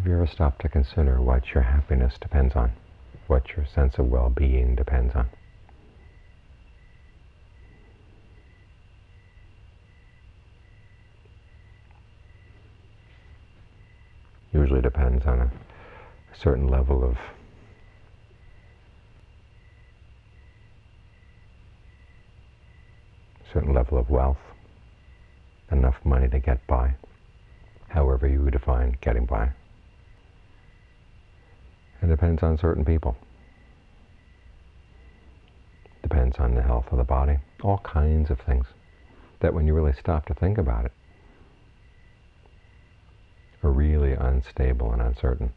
Have you ever stopped to consider what your happiness depends on? What your sense of well-being depends on? Usually depends on a certain level of wealth, enough money to get by, however you define getting by. It depends on certain people. Depends on the health of the body. All kinds of things that when you really stop to think about it are really unstable and uncertain.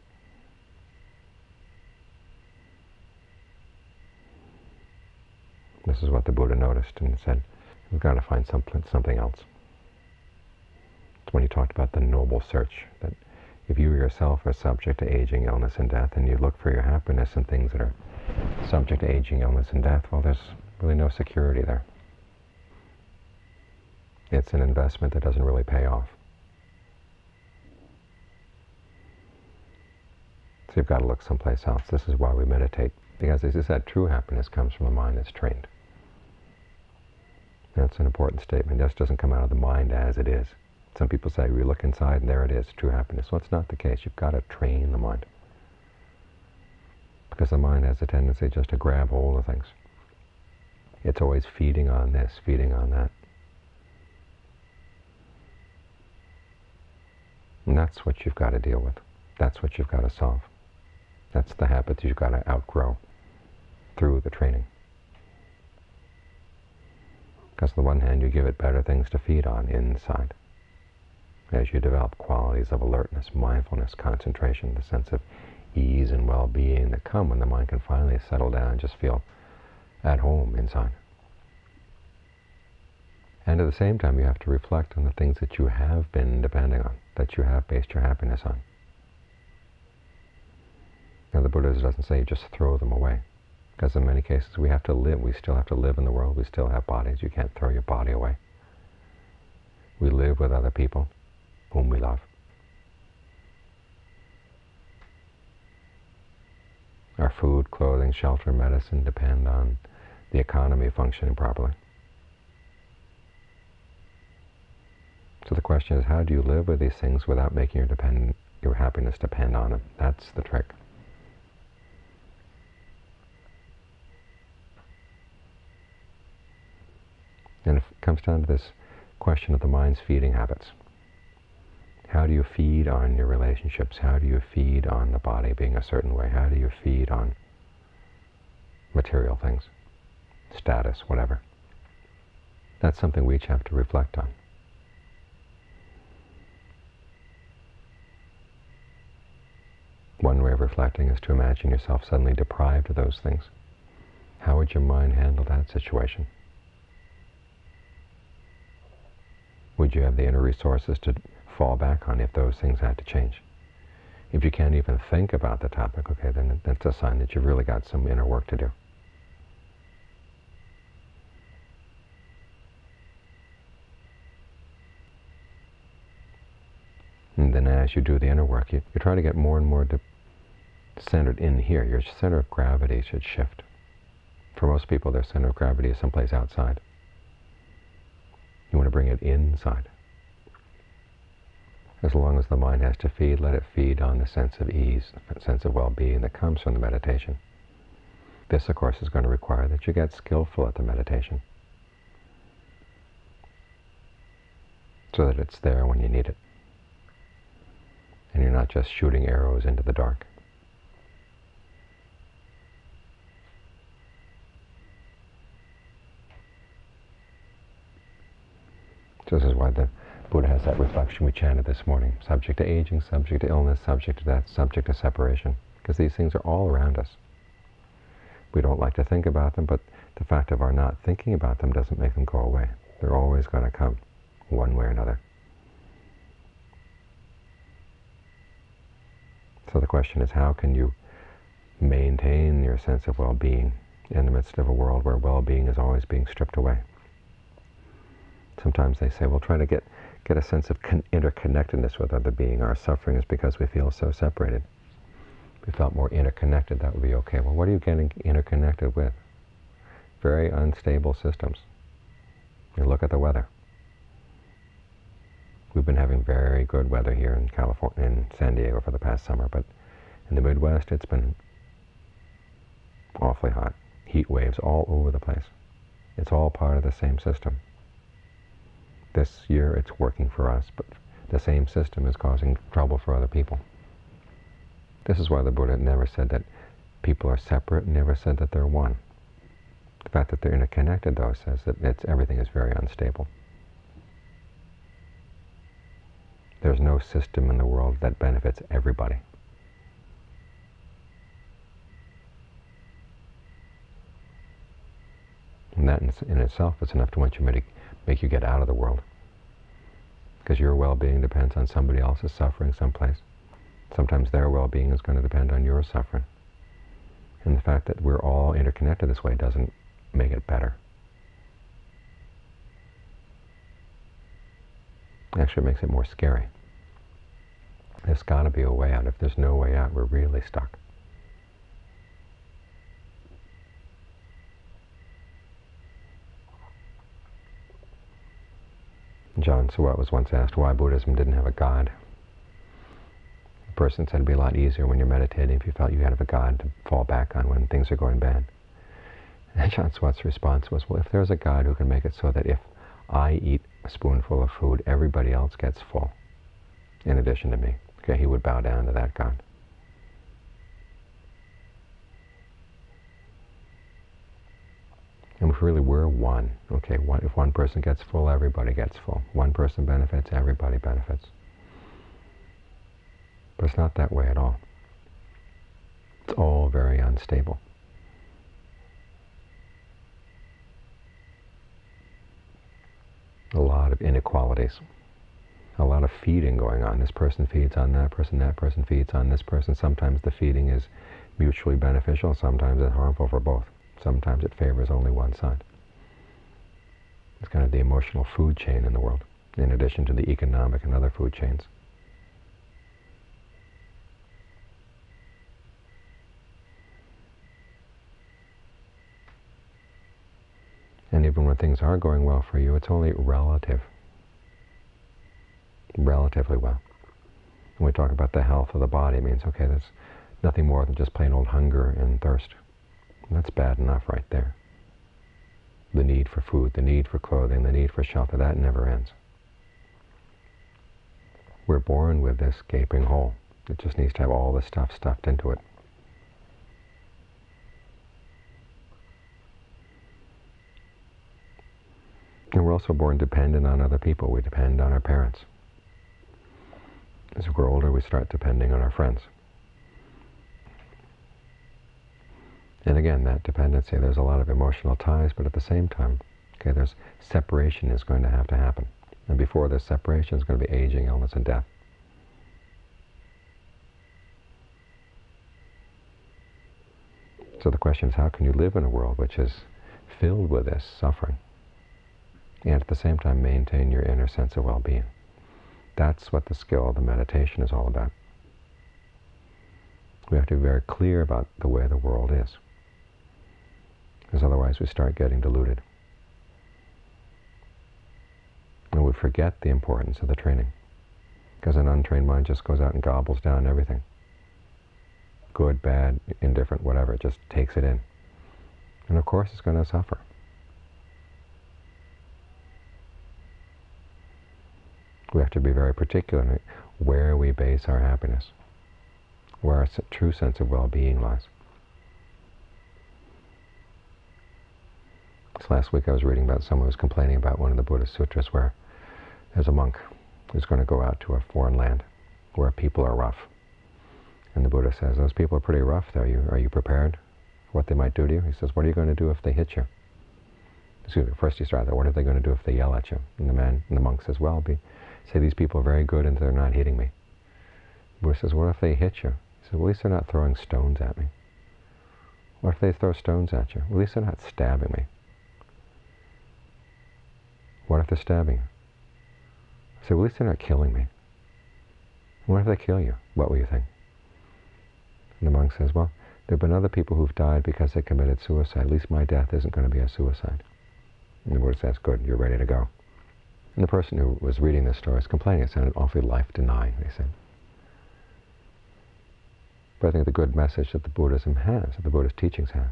This is what the Buddha noticed and said, we've got to find something else. It's when he talked about the noble search, that if you yourself are subject to aging, illness, and death, and you look for your happiness in things that are subject to aging, illness, and death, well, there's really no security there. It's an investment that doesn't really pay off. So you've got to look someplace else. This is why we meditate, because as I said, true happiness comes from a mind that's trained. That's an important statement. It just doesn't come out of the mind as it is. Some people say, we look inside and there it is, true happiness. Well, it's not the case. You've got to train the mind. Because the mind has a tendency just to grab hold of things. It's always feeding on this, feeding on that. And that's what you've got to deal with. That's what you've got to solve. That's the habit that you've got to outgrow through the training. Because on the one hand, you give it better things to feed on inside. As you develop qualities of alertness, mindfulness, concentration, the sense of ease and well-being that come when the mind can finally settle down and just feel at home inside. And at the same time, you have to reflect on the things that you have been depending on, that you have based your happiness on. Now, the Buddha doesn't say just throw them away, because in many cases we have to live. We still have to live in the world. We still have bodies. You can't throw your body away. We live with other people whom we love. Our food, clothing, shelter, medicine depend on the economy functioning properly. So the question is, how do you live with these things without making your happiness depend on them? That's the trick. And it comes down to this question of the mind's feeding habits. How do you feed on your relationships? How do you feed on the body being a certain way? How do you feed on material things, status, whatever? That's something we each have to reflect on. One way of reflecting is to imagine yourself suddenly deprived of those things. How would your mind handle that situation? Would you have the inner resources to fall back on if those things had to change? If you can't even think about the topic, okay, then that's a sign that you've really got some inner work to do. And then as you do the inner work, you try to get more and more centered in here. Your center of gravity should shift. For most people, their center of gravity is someplace outside. You want to bring it inside. As long as the mind has to feed, let it feed on the sense of ease, the sense of well-being that comes from the meditation. This, of course, is going to require that you get skillful at the meditation, so that it's there when you need it. And you're not just shooting arrows into the dark. So this is why the Buddha has that reflection we chanted this morning. Subject to aging, subject to illness, subject to death, subject to separation. Because these things are all around us. We don't like to think about them, but the fact of our not thinking about them doesn't make them go away. They're always going to come, one way or another. So the question is, how can you maintain your sense of well-being in the midst of a world where well-being is always being stripped away? Sometimes they say, well, try to get a sense of interconnectedness with other being. Our suffering is because we feel so separated. If we felt more interconnected, that would be okay. Well, what are you getting interconnected with? Very unstable systems. You look at the weather. We've been having very good weather here in California, in San Diego for the past summer, but in the Midwest, it's been awfully hot. Heat waves all over the place. It's all part of the same system. This year, it's working for us, but the same system is causing trouble for other people. This is why the Buddha never said that people are separate, never said that they're one. The fact that they're interconnected, though, says that everything is very unstable. There's no system in the world that benefits everybody. And that in itself is enough to make you get out of the world. Because your well-being depends on somebody else's suffering someplace. Sometimes their well-being is going to depend on your suffering. And the fact that we're all interconnected this way doesn't make it better. Actually, it makes it more scary. There's got to be a way out. If there's no way out, we're really stuck. John Suwat was once asked why Buddhism didn't have a god. The person said it'd be a lot easier when you're meditating if you felt you had a god to fall back on when things are going bad. And John Suwat's response was, well, if there's a God who can make it so that if I eat a spoonful of food, everybody else gets full, in addition to me, okay, he would bow down to that God. And if really we're one, okay, if one person gets full, everybody gets full. One person benefits, everybody benefits. But it's not that way at all. It's all very unstable. A lot of inequalities, a lot of feeding going on. This person feeds on that person feeds on this person. Sometimes the feeding is mutually beneficial, sometimes it's harmful for both. Sometimes it favors only one side. It's kind of the emotional food chain in the world, in addition to the economic and other food chains. And even when things are going well for you, it's only relatively well. When we talk about the health of the body, it means, okay, there's nothing more than just plain old hunger and thirst. And that's bad enough right there. The need for food, the need for clothing, the need for shelter, that never ends. We're born with this gaping hole. It just needs to have all the stuff stuffed into it. And we're also born dependent on other people. We depend on our parents. As we grow older, we start depending on our friends. And again, that dependency, there's a lot of emotional ties, but at the same time, okay, there's separation is going to have to happen. And before this separation is going to be aging, illness, and death. So the question is, how can you live in a world which is filled with this suffering, and at the same time maintain your inner sense of well-being? That's what the skill of the meditation is all about. We have to be very clear about the way the world is, because otherwise we start getting deluded. And we forget the importance of the training, because an untrained mind just goes out and gobbles down everything. Good, bad, indifferent, whatever, it just takes it in. And of course it's going to suffer. We have to be very particular in where we base our happiness, where our true sense of well-being lies. This last week I was reading about someone who was complaining about one of the Buddhist sutras where there's a monk who's going to go out to a foreign land where people are rough. And the Buddha says, those people are pretty rough. Are you prepared for what they might do to you? He says, what are you going to do if they hit you? First he started, what are they going to do if they yell at you? And the monk says, well, say these people are very good and they're not hitting me. The Buddha says, what if they hit you? He says, well, at least they're not throwing stones at me. What if they throw stones at you? Well, at least they're not stabbing me. What if they're stabbing you? I say, well, at least they're not killing me. What if they kill you? What will you think? And the monk says, well, there have been other people who've died because they committed suicide. At least my death isn't going to be a suicide. And the Buddha says, good, you're ready to go. And the person who was reading this story is complaining. It sounded awfully life-denying, they said. But I think the good message that the Buddhism has, that the Buddhist teachings has,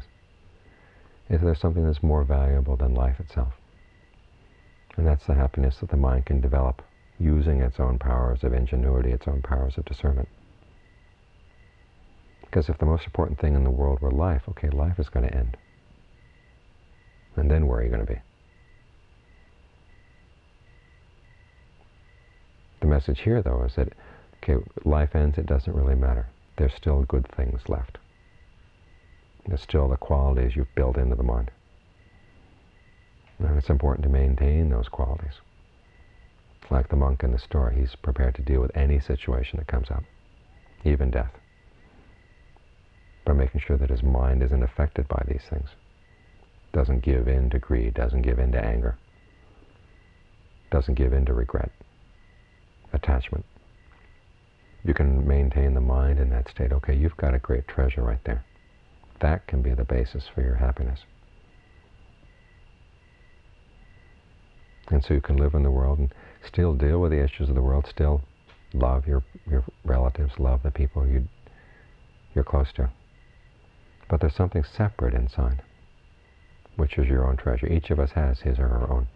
is that there's something that's more valuable than life itself. And that's the happiness that the mind can develop using its own powers of ingenuity, its own powers of discernment. Because if the most important thing in the world were life, okay, life is going to end. And then where are you going to be? The message here, though, is that, okay, life ends, it doesn't really matter. There's still good things left. There's still the qualities you've built into the mind. And it's important to maintain those qualities. Like the monk in the story, he's prepared to deal with any situation that comes up, even death, by making sure that his mind isn't affected by these things. Doesn't give in to greed, doesn't give in to anger, doesn't give in to regret, attachment. You can maintain the mind in that state. Okay, you've got a great treasure right there. That can be the basis for your happiness. And so you can live in the world and still deal with the issues of the world, still love your relatives, love the people you're close to. But there's something separate inside, which is your own treasure. Each of us has his or her own.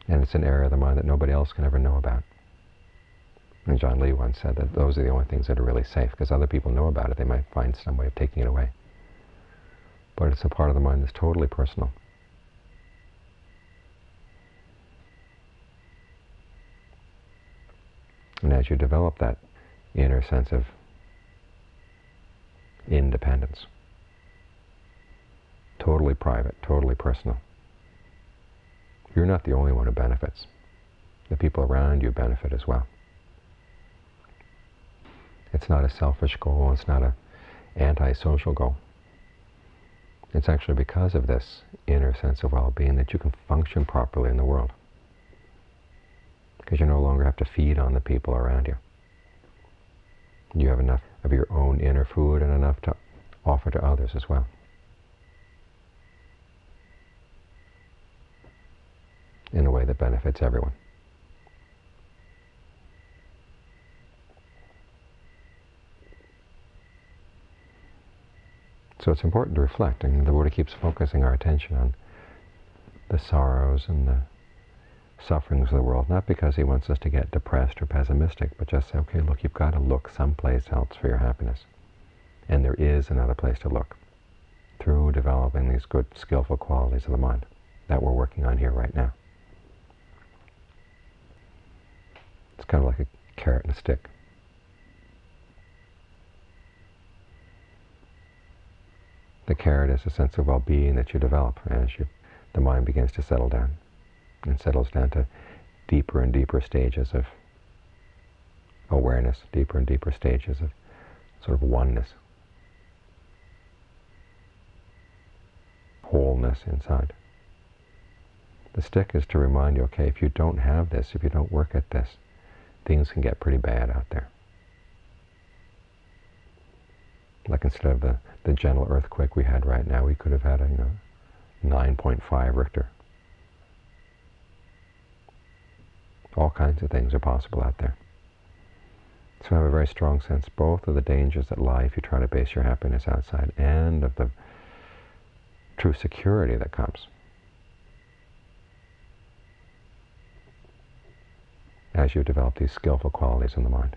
And it's an area of the mind that nobody else can ever know about. And John Lee once said that those are the only things that are really safe, because other people know about it. They might find some way of taking it away. But it's a part of the mind that's totally personal. And as you develop that inner sense of independence, totally private, totally personal, you're not the only one who benefits. The people around you benefit as well. It's not a selfish goal, it's not an anti-social goal. It's actually because of this inner sense of well-being that you can function properly in the world. Because you no longer have to feed on the people around you. You have enough of your own inner food and enough to offer to others as well. In a way that benefits everyone. So it's important to reflect, and the Buddha keeps focusing our attention on the sorrows and the sufferings of the world, not because he wants us to get depressed or pessimistic, but just say, okay, look, you've got to look someplace else for your happiness. And there is another place to look, through developing these good, skillful qualities of the mind that we're working on here right now. It's kind of like a carrot and a stick. The carrot is a sense of well-being that you develop as the mind begins to settle down, and settles down to deeper and deeper stages of awareness, deeper and deeper stages of sort of oneness, wholeness inside. The stick is to remind you, okay, if you don't have this, if you don't work at this, things can get pretty bad out there. Like instead of the gentle earthquake we had right now, we could have had a 9.5 Richter. All kinds of things are possible out there. So I have a very strong sense both of the dangers that lie if you try to base your happiness outside, and of the true security that comes as you develop these skillful qualities in the mind.